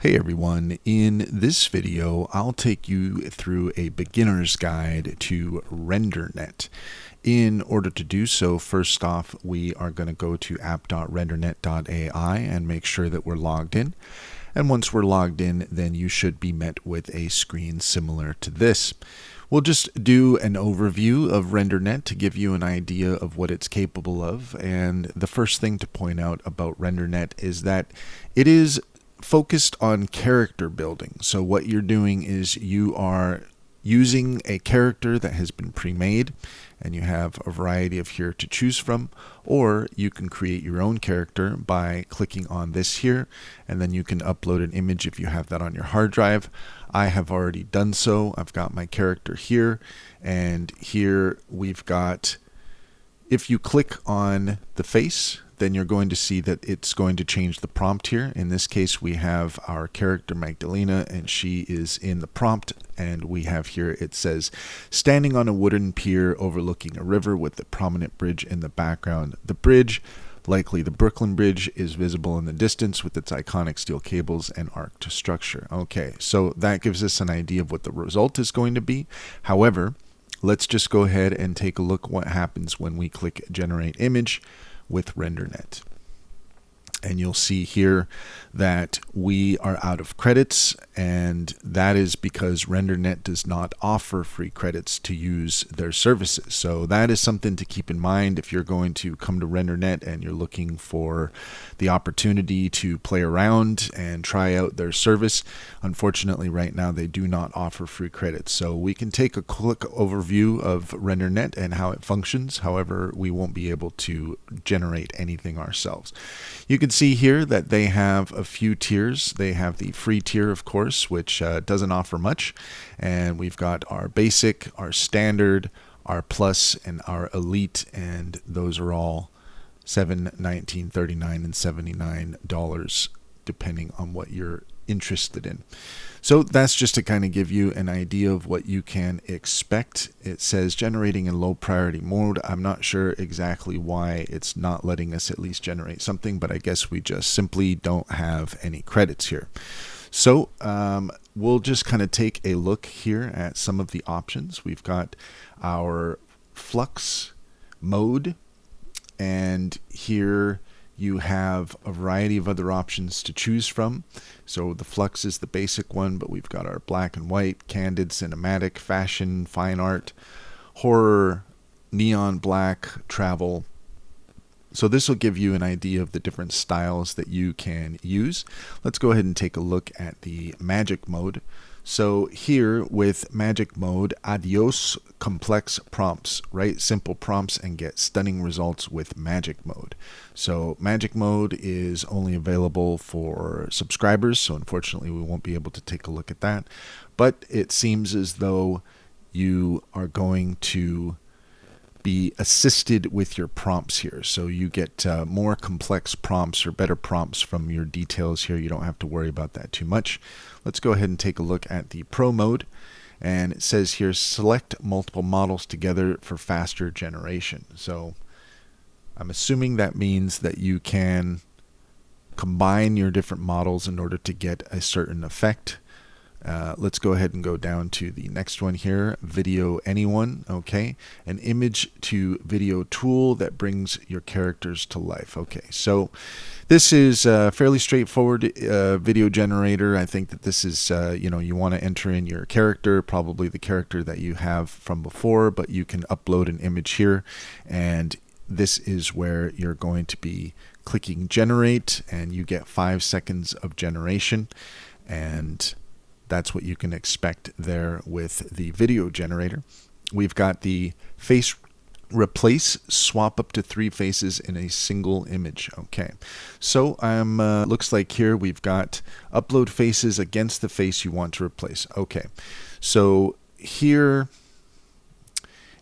Hey everyone, in this video I'll take you through a beginner's guide to RenderNet. In order to do so, first off we are going to go to app.rendernet.ai and make sure that we're logged in. And once we're logged in, then you should be met with a screen similar to this. We'll just do an overview of RenderNet to give you an idea of what it's capable of. And the first thing to point out about RenderNet is that it is focused on character building. So what you're doing is you are using a character that has been pre-made, and you have a variety of here to choose from, or you can create your own character by clicking on this here, and then you can upload an image if you have that on your hard drive. I have already done so. I've got my character here, and here we've got, if you click on the face, then you're going to see that it's going to change the prompt here. In this case, we have our character Magdalena, and she is in the prompt, and we have here, it says, standing on a wooden pier overlooking a river with a prominent bridge in the background. The bridge, likely the Brooklyn Bridge, is visible in the distance with its iconic steel cables and arched structure. Okay, so that gives us an idea of what the result is going to be. However, let's just go ahead and take a look what happens when we click Generate Image with RenderNet. And you'll see here that we are out of credits, and that is because RenderNet does not offer free credits to use their services. So that is something to keep in mind if you're going to come to RenderNet and you're looking for the opportunity to play around and try out their service. Unfortunately, right now they do not offer free credits. So we can take a quick overview of RenderNet and how it functions. However, we won't be able to generate anything ourselves. You can see here that they have a few tiers. They have the free tier, of course, which doesn't offer much. And we've got our basic, our standard, our plus, and our elite. And those are all $7, $19, $39, and $79, depending on what you're interested in. So that's just to kind of give you an idea of what you can expect. It says generating in low priority mode. I'm not sure exactly why it's not letting us at least generate something, but I guess we just simply don't have any credits here. So we'll just kind of take a look here at some of the options. We've got our flux mode, and here you have a variety of other options to choose from. So the flux is the basic one, but we've got our black and white, candid, cinematic, fashion, fine art, horror, neon black, travel. So this will give you an idea of the different styles that you can use. Let's go ahead and take a look at the magic mode. So here with magic mode, adios complex prompts. Write simple prompts and get stunning results with magic mode. So magic mode is only available for subscribers, so unfortunately we won't be able to take a look at that. But it seems as though you are going to be assisted with your prompts here. So you get more complex prompts or better prompts from your details here. You don't have to worry about that too much. Let's go ahead and take a look at the Pro mode. And it says here, select multiple models together for faster generation. So I'm assuming that means that you can combine your different models in order to get a certain effect. Let's go ahead and go down to the next one here, video anyone. Okay, an image to video tool that brings your characters to life. Okay, so this is a fairly straightforward video generator. I think that this is, you want to enter in your character, probably the character that you have from before, but you can upload an image here, and this is where you're going to be clicking generate, and you get 5 seconds of generation, and that's what you can expect there with the video generator. We've got the face replace, swap up to 3 faces in a single image. Okay, so looks like here we've got upload faces against the face you want to replace. Okay, so here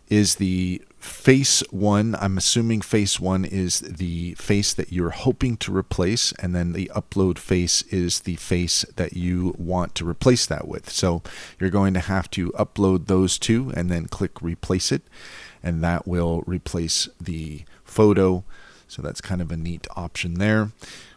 is the face one. I'm assuming face one is the face that you're hoping to replace, and then the upload face is the face that you want to replace that with. So you're going to have to upload those two and then click replace it, and that will replace the photo. So that's kind of a neat option there.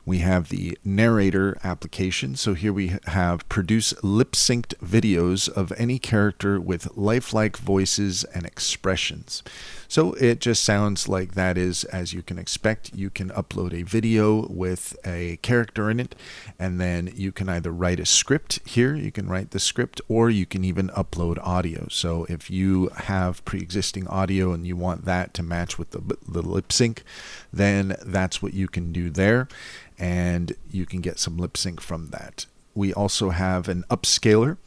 We have the narrator application. So here we have produce lip-synced videos of any character with lifelike voices and expressions. So it just sounds like that is as you can expect. You can upload a video with a character in it, and then you can either write a script here, you can write the script, or you can even upload audio. So if you have pre-existing audio and you want that to match with the lip sync, then that's what you can do there, and you can get some lip sync from that. We also have an upscaler.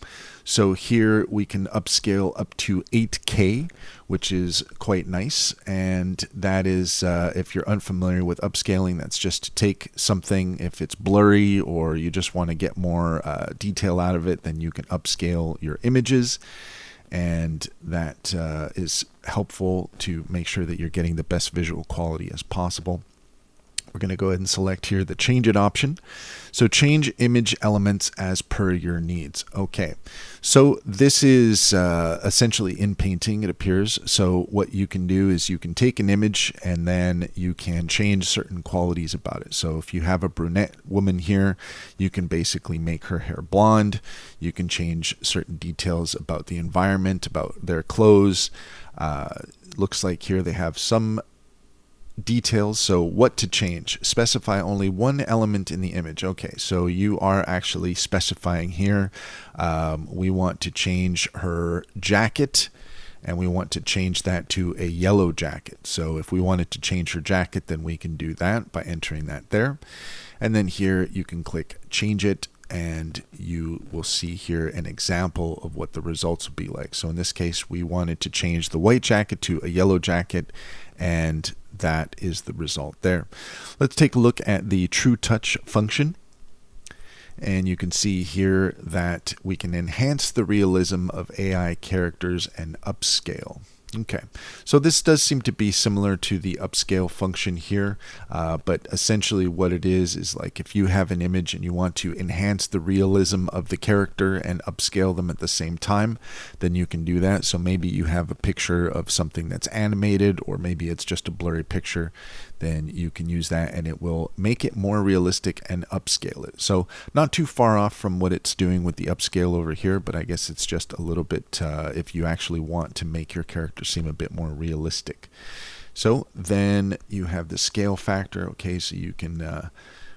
So here we can upscale up to 8K, which is quite nice. And that is, if you're unfamiliar with upscaling, that's just to take something, if it's blurry or you just want to get more detail out of it, then you can upscale your images. And that is helpful to make sure that you're getting the best visual quality as possible. We're going to go ahead and select here the change it option. So change image elements as per your needs. Okay, so this is essentially in painting, it appears. So what you can do is you can take an image and then you can change certain qualities about it. So if you have a brunette woman here, you can basically make her hair blonde. You can change certain details about the environment, about their clothes. Looks like here they have some details. So what to change? Specify only one element in the image. Okay, so you are actually specifying here. We want to change her jacket, and we want to change that to a yellow jacket. So if we wanted to change her jacket, then we can do that by entering that there. And then here you can click change it, and you will see here an example of what the results will be like. So in this case, we wanted to change the white jacket to a yellow jacket, and that is the result there. Let's take a look at the True Touch function. And you can see here that we can enhance the realism of AI characters and upscale. Okay, so this does seem to be similar to the upscale function here, but essentially what it is like if you have an image and you want to enhance the realism of the character and upscale them at the same time, then you can do that. So maybe you have a picture of something that's animated, or maybe it's just a blurry picture, then you can use that and it will make it more realistic and upscale it. So not too far off from what it's doing with the upscale over here, but I guess it's just a little bit if you actually want to make your character seem a bit more realistic. So then you have the scale factor. Okay, so you can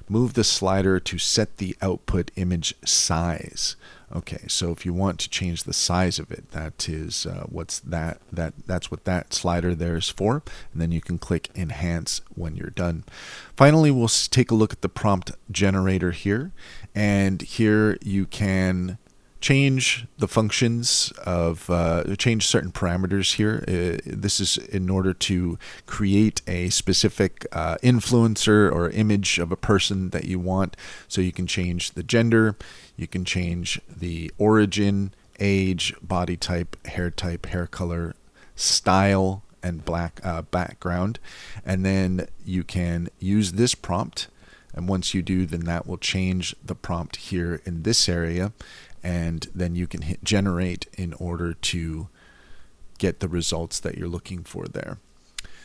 move the slider to set the output image size. Okay, so if you want to change the size of it, that is that's what that slider there is for. And then you can click enhance when you're done. Finally, we'll take a look at the prompt generator here, and here you can change the functions of change certain parameters here. This is in order to create a specific influencer or image of a person that you want. So you can change the gender, you can change the origin, age, body type, hair color, style, and black background. And then you can use this prompt, and once you do, then that will change the prompt here in this area. And then you can hit generate in order to get the results that you're looking for there.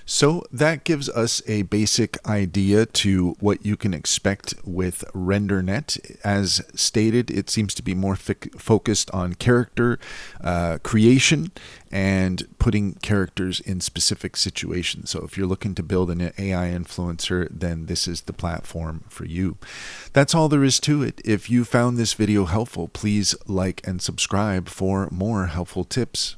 So that gives us a basic idea to what you can expect with RenderNet. As stated, it seems to be more focused on character creation and putting characters in specific situations. So if you're looking to build an AI influencer, then this is the platform for you. That's all there is to it. If you found this video helpful, please like and subscribe for more helpful tips.